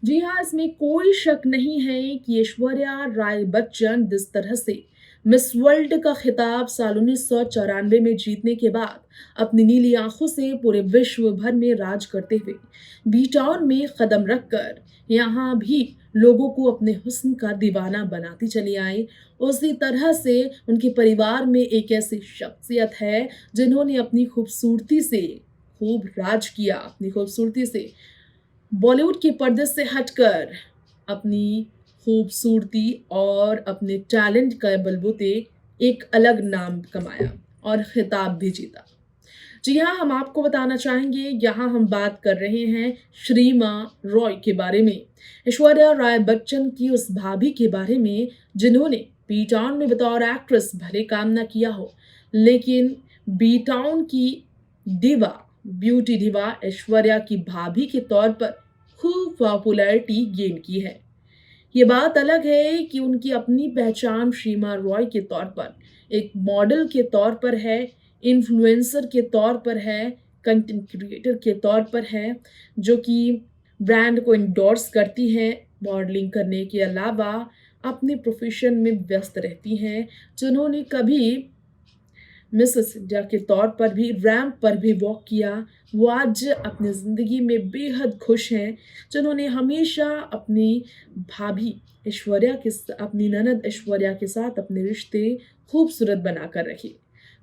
जी हाँ, इसमें कोई शक नहीं है कि ऐश्वर्या राय बच्चन जिस तरह से मिस वर्ल्ड का खिताब साल 1994 में जीतने के बाद अपनी नीली आंखों से पूरे विश्व भर में राज करते हुए बी टाउन में कदम रखकर यहाँ भी लोगों को अपने हुस्न का दीवाना बनाती चली आई, उसी तरह से उनके परिवार में एक ऐसी शख्सियत है जिन्होंने अपनी खूबसूरती से खूब राज किया, अपनी खूबसूरती से बॉलीवुड के पर्दे से हटकर अपनी खूबसूरती और अपने टैलेंट का बलबूते एक अलग नाम कमाया और खिताब भी जीता। जी हाँ, हम आपको बताना चाहेंगे, यहाँ हम बात कर रहे हैं श्रीमा रॉय के बारे में, ऐश्वर्या राय बच्चन की उस भाभी के बारे में जिन्होंने बी टाउन में बतौर एक्ट्रेस भले काम ना किया हो, लेकिन बी टाउन की डिवा, ब्यूटी डिवा ऐश्वर्या की भाभी के तौर पर खूब पॉपुलैरिटी गेन की है। ये बात अलग है कि उनकी अपनी पहचान श्रीमा रॉय के तौर पर, एक मॉडल के तौर पर है, इन्फ्लुएंसर के तौर पर है, कंटेंट क्रिएटर के तौर पर है, जो कि ब्रांड को इंडोर्स करती हैं, मॉडलिंग करने के अलावा अपने प्रोफेशन में व्यस्त रहती हैं, जिन्होंने कभी मिसेस इंडिया के तौर पर भी रैंप पर भी वॉक किया। वो आज अपनी ज़िंदगी में बेहद खुश हैं, जिन्होंने हमेशा अपनी भाभी ऐश्वर्या अपनी ननद ऐश्वर्या के साथ अपने रिश्ते खूबसूरत बनाकर रखे।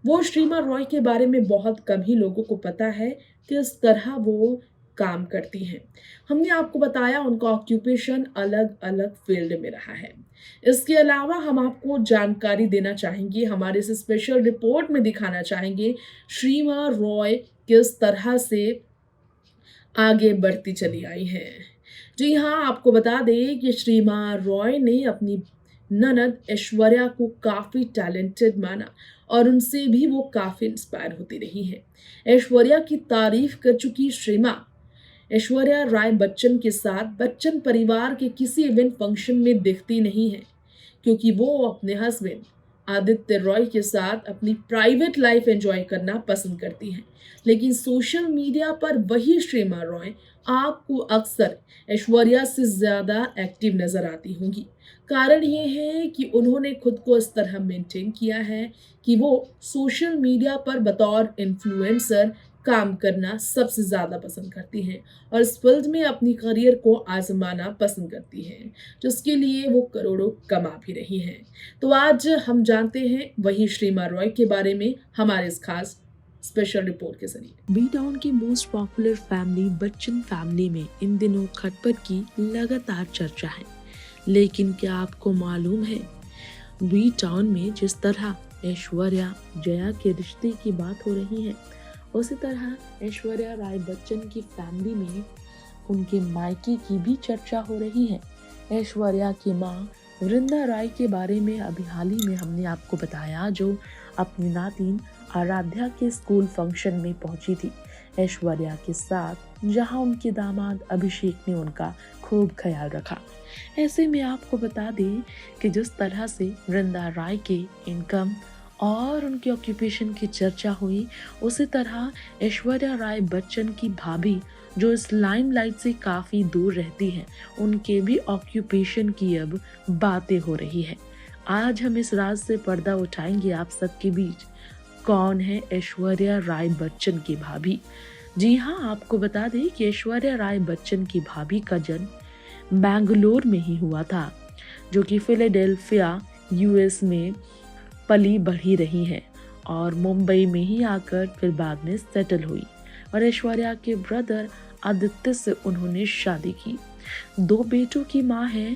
वो श्रीमा रॉय के बारे में बहुत कम ही लोगों को पता है कि इस तरह वो काम करती हैं। हमने आपको बताया उनका ऑक्यूपेशन अलग-अलग फ़ील्ड में रहा है। इसके अलावा हम आपको जानकारी देना चाहेंगे, हमारे इस स्पेशल रिपोर्ट में दिखाना चाहेंगे, श्रीमा रॉय किस तरह से आगे बढ़ती चली आई हैं। जी हाँ, आपको बता दें कि श्रीमा रॉय ने अपनी ननद ऐश्वर्या को काफ़ी टैलेंटेड माना और उनसे भी वो काफ़ी इंस्पायर होती रही हैं। ऐश्वर्या की तारीफ़ कर चुकी श्रीमा ऐश्वर्या राय बच्चन के साथ बच्चन परिवार के किसी इवेंट फंक्शन में दिखती नहीं है, क्योंकि वो अपने हस्बैंड आदित्य रॉय के साथ अपनी प्राइवेट लाइफ एंजॉय करना पसंद करती हैं। लेकिन सोशल मीडिया पर वही श्रीमा रॉय आपको अक्सर ऐश्वर्या से ज़्यादा एक्टिव नज़र आती होंगी। कारण ये है कि उन्होंने खुद को इस तरह मेंटेन किया है कि वो सोशल मीडिया पर बतौर इन्फ्लुएंसर काम करना सबसे ज़्यादा पसंद करती हैं और इस फील्ड में अपनी करियर को आजमाना पसंद करती हैं, जिसके लिए वो करोड़ों कमा भी रही हैं। तो आज हम जानते हैं वही श्रीमा रॉय के बारे में हमारे इस खास स्पेशल रिपोर्ट के जरिए। बी टाउन की most popular family Bachchan family में इन दिनों खटपट की लगातार चर्चा है, लेकिन क्या आपको मालूम है बी टाउन में जिस तरह ऐश्वर्या जया के रिश्ते की बात हो रही है, उसी तरह ऐश्वर्या राय बच्चन की फैमिली में उनके मायके की भी चर्चा हो रही है। ऐश्वर्या की माँ वृंदा राय के बारे में अभी हाल ही में हमने आपको बताया, जो अपनी नातिन आराध्या के स्कूल फंक्शन में पहुंची थी ऐश्वर्या के साथ, जहां उनके दामाद अभिषेक ने उनका खूब ख्याल रखा। ऐसे में आपको बता दें कि जिस तरह से वृंदा राय के इनकम और उनके ऑक्यूपेशन की चर्चा हुई, उसी तरह ऐश्वर्या राय बच्चन की भाभी जो इस लाइमलाइट से काफ़ी दूर रहती हैं, उनके भी ऑक्यूपेशन की अब बातें हो रही है। आज हम इस राज से पर्दा उठाएंगे आप सबके बीच, कौन है ऐश्वर्या राय बच्चन की भाभी। जी हाँ, आपको बता दें कि ऐश्वर्या राय बच्चन की भाभी का जन्म बेंगलोर में ही हुआ था, जो कि फिलाडेल्फिया यूएस में पली बढ़ी रही है और मुंबई में ही आकर फिर बाद में सेटल हुई और ऐश्वर्या के ब्रदर आदित्य से उन्होंने शादी की। 2 बेटों की माँ है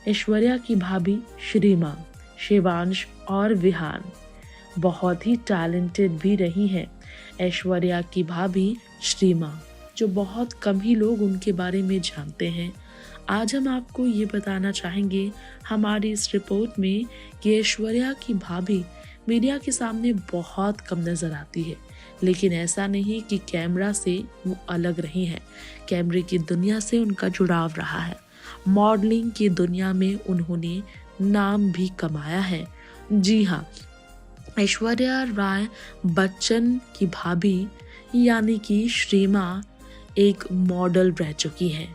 ऐश्वर्या की भाभी श्रीमा, शिवांश और विहान। बहुत ही टैलेंटेड भी रही हैं ऐश्वर्या की भाभी श्रीमा, जो बहुत कम ही लोग उनके बारे में जानते हैं। आज हम आपको ये बताना चाहेंगे हमारी इस रिपोर्ट में कि ऐश्वर्या की भाभी मीडिया के सामने बहुत कम नज़र आती है, लेकिन ऐसा नहीं कि कैमरा से वो अलग रही हैं। कैमरे की दुनिया से उनका जुड़ाव रहा है। मॉडलिंग की दुनिया में उन्होंने नाम भी कमाया है। जी हाँ, ऐश्वर्या राय बच्चन की भाभी यानी कि श्रीमा एक मॉडल रह चुकी हैं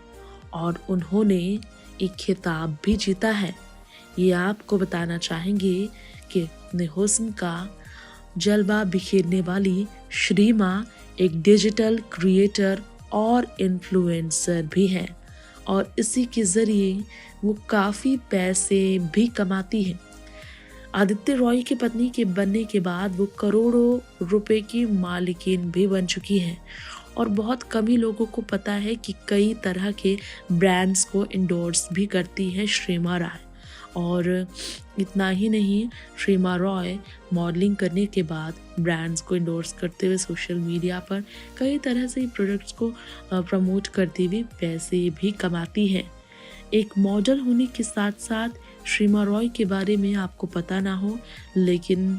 और उन्होंने एक खिताब भी जीता है। ये आपको बताना चाहेंगे कि अपने हुस्न का जलवा बिखेरने वाली श्रीमा एक डिजिटल क्रिएटर और इन्फ्लुएंसर भी हैं और इसी के ज़रिए वो काफ़ी पैसे भी कमाती हैं। आदित्य रॉय की पत्नी के बनने के बाद वो करोड़ों रुपए की मालिकिन भी बन चुकी हैं और बहुत कम ही लोगों को पता है कि कई तरह के ब्रांड्स को इंडोर्स भी करती है श्रीमा रॉय। और इतना ही नहीं, श्रीमा रॉय मॉडलिंग करने के बाद ब्रांड्स को इंडोर्स करते हुए सोशल मीडिया पर कई तरह से प्रोडक्ट्स को प्रमोट करती हुई पैसे भी कमाती हैं। एक मॉडल होने के साथ साथ श्रीमा रॉय के बारे में आपको पता ना हो, लेकिन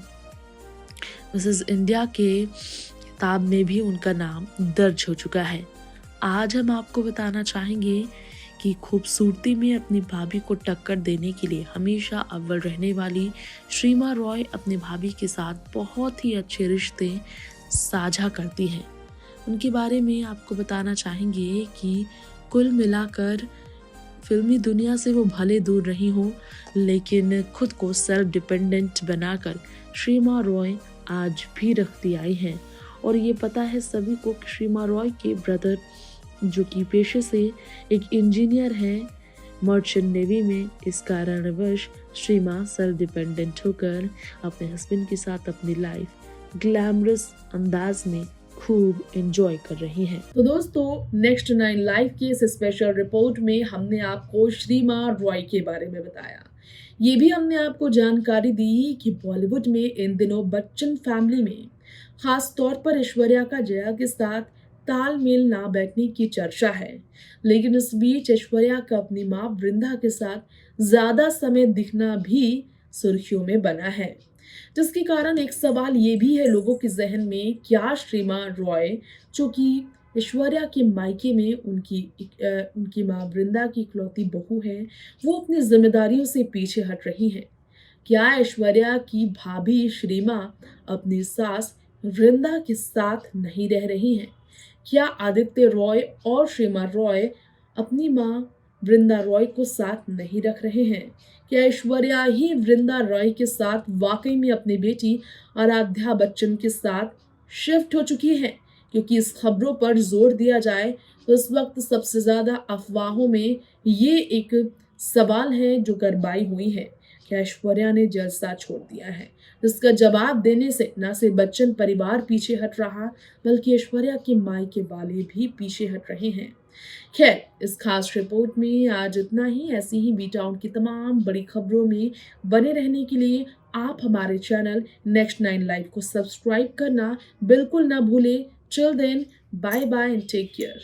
मिसेस इंडिया के किताब में भी उनका नाम दर्ज हो चुका है। आज हम आपको बताना चाहेंगे कि खूबसूरती में अपनी भाभी को टक्कर देने के लिए हमेशा अव्वल रहने वाली श्रीमा रॉय अपने भाभी के साथ बहुत ही अच्छे रिश्ते साझा करती हैं। उनके बारे में आपको बताना चाहेंगे कि कुल मिलाकर फिल्मी दुनिया से वो भले दूर रही हो, लेकिन खुद को सेल्फ डिपेंडेंट बनाकर श्रीमा रॉय आज भी रखती आई हैं। और ये पता है सभी को कि श्रीमा रॉय के ब्रदर, जो कि पेशे से एक इंजीनियर हैं मर्चेंट नेवी में, इस कारणवश श्रीमा सेल्फ डिपेंडेंट होकर अपने हस्बैंड के साथ अपनी लाइफ ग्लैमरस अंदाज में खूब एंजॉय कर रही हैं। तो दोस्तों, नेक्स्ट 9 लाइव की इस स्पेशल रिपोर्ट में हमने आपको श्रीमा रॉय के बारे में बताया। ये भी हमने आपको जानकारी दी कि बॉलीवुड में इन दिनों बच्चन फैमिली में खास तौर पर ऐश्वर्या का जया के साथ तालमेल ना बैठने की चर्चा है। लेकिन इस बीच ऐश्वर्या का अपनी मां वृंदा के साथ ज्यादा समय दिखना भी सुर्खियों में बना है, जिसके कारण एक सवाल ये भी है लोगों के जहन में, क्या श्रीमा रॉय, जो कि ऐश्वर्या के मायके में उनकी मां वृंदा की इकलौती बहू है, वो अपनी जिम्मेदारियों से पीछे हट रही हैं? क्या ऐश्वर्या की भाभी श्रीमा अपनी सास वृंदा के साथ नहीं रह रही हैं? क्या आदित्य रॉय और श्रीमा रॉय अपनी मां वृंदा रॉय को साथ नहीं रख रहे हैं? क्या ऐश्वर्या ही वृंदा रॉय के साथ वाकई में अपनी बेटी आराध्या बच्चन के साथ शिफ्ट हो चुकी हैं? क्योंकि इस खबरों पर जोर दिया जाए तो इस वक्त सबसे ज्यादा अफवाहों में ये एक सवाल है जो गरबाई हुई है, क्या ऐश्वर्या ने जलसा छोड़ दिया है? जिसका जवाब देने से न सिर्फ बच्चन परिवार पीछे हट रहा, बल्कि ऐश्वर्या के मायके वाले भी पीछे हट रहे हैं। खैर, इस खास रिपोर्ट में आज इतना ही। ऐसी ही बी टाउन की तमाम बड़ी खबरों में बने रहने के लिए आप हमारे चैनल नेक्स्ट 9 लाइव को सब्सक्राइब करना बिल्कुल ना भूलें। Till then, bye bye and take care.